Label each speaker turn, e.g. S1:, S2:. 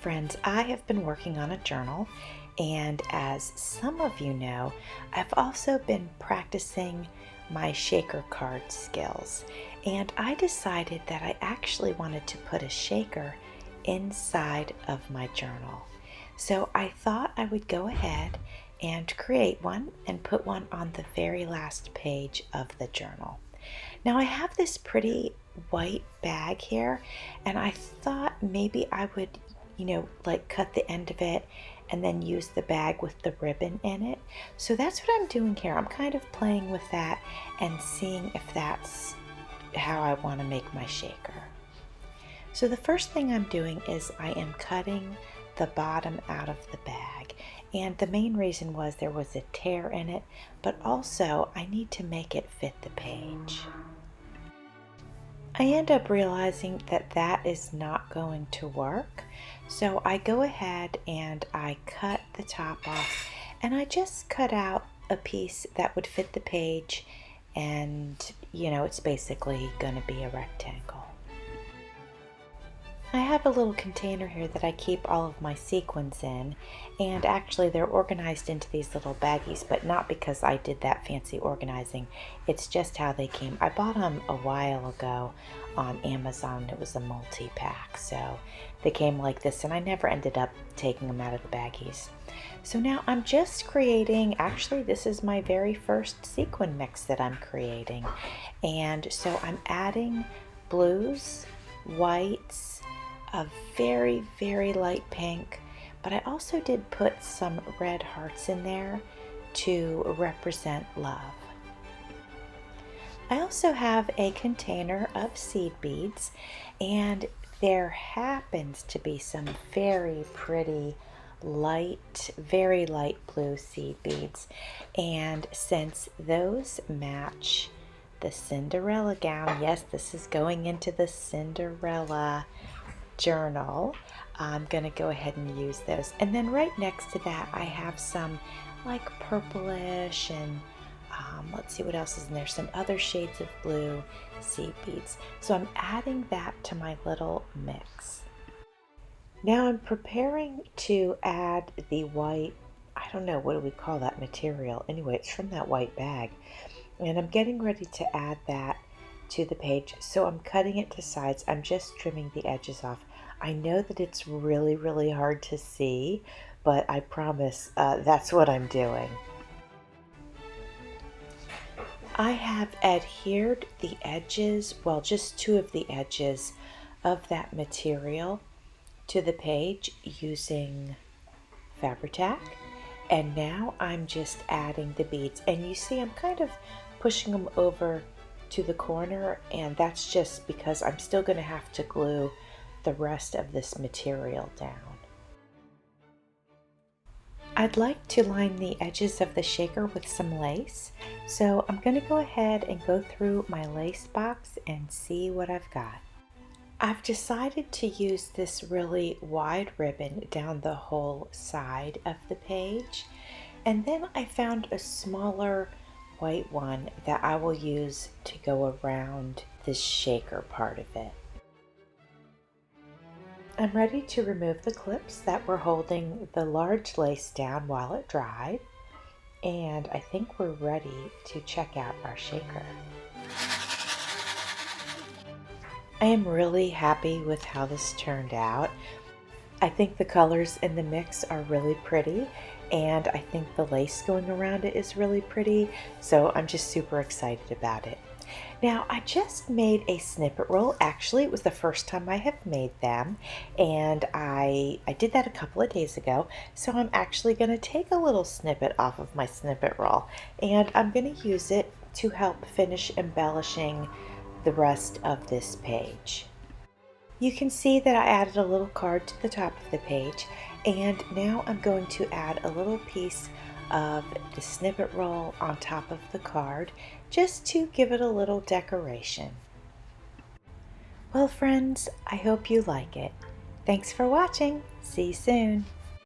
S1: friends, I have been working on a journal, and as some of you know, I've also been practicing my shaker card skills, and I decided that I actually wanted to put a shaker inside of my journal. So I thought I would go ahead and create one and put one on the very last page of the journal. Now I have this pretty white bag here, and I thought maybe I would, like cut the end of it and then use the bag with the ribbon in it. So that's what I'm doing here. I'm kind of playing with that and seeing if that's how I want to make my shaker. So the first thing I'm doing is I am cutting the bottom out of the bag. And the main reason was there was a tear in it, but also I need to make it fit the page. I end up realizing that that is not going to work. So I go ahead and I cut the top off, and I just cut out a piece that would fit the page, and it's basically going to be a rectangle. I have a little container here that I keep all of my sequins in, and actually they're organized into these little baggies, but not because I did that fancy organizing. It's just how they came. I bought them a while ago on Amazon. It was a multi-pack, so they came like this, and I never ended up taking them out of the baggies. So now I'm just creating, actually this is my very first sequin mix that I'm creating, and so I'm adding blues, whites, a very, very light pink, but I also did put some red hearts in there to represent love. I also have a container of seed beads, and there happens to be some very pretty light, very light blue seed beads, and since those match the Cinderella gown, yes, this is going into the Cinderella journal, I'm going to go ahead and use those. And then right next to that I have some like purplish and let's see what else is in there, some other shades of blue seed beads. So I'm adding that to my little mix. Now I'm preparing to add the white, I don't know, what do we call that material? Anyway, it's from that white bag. And I'm getting ready to add that to the page. So I'm cutting it to sides. I'm just trimming the edges off. I know that it's really, really hard to see, but I promise that's what I'm doing. I have adhered the edges, well, just two of the edges of that material to the page using Fabri-Tac, and now I'm just adding the beads, and you see I'm kind of pushing them over to the corner, and that's just because I'm still going to have to glue the rest of this material down. I'd like to line the edges of the shaker with some lace, so I'm going to go ahead and go through my lace box and see what I've got. I've decided to use this really wide ribbon down the whole side of the page, and then I found a smaller white one that I will use to go around this shaker part of it. I'm ready to remove the clips that were holding the large lace down while it dried, and I think we're ready to check out our shaker. I am really happy with how this turned out. I think the colors in the mix are really pretty, and I think the lace going around it is really pretty, so I'm just super excited about it. Now, I just made a snippet roll. Actually, it was the first time I have made them, and I did that a couple of days ago, so I'm actually going to take a little snippet off of my snippet roll, and I'm going to use it to help finish embellishing the rest of this page. You can see that I added a little card to the top of the page, and now I'm going to add a little piece of the snippet roll on top of the card just to give it a little decoration. Well, friends, I hope you like it. Thanks for watching. See you soon.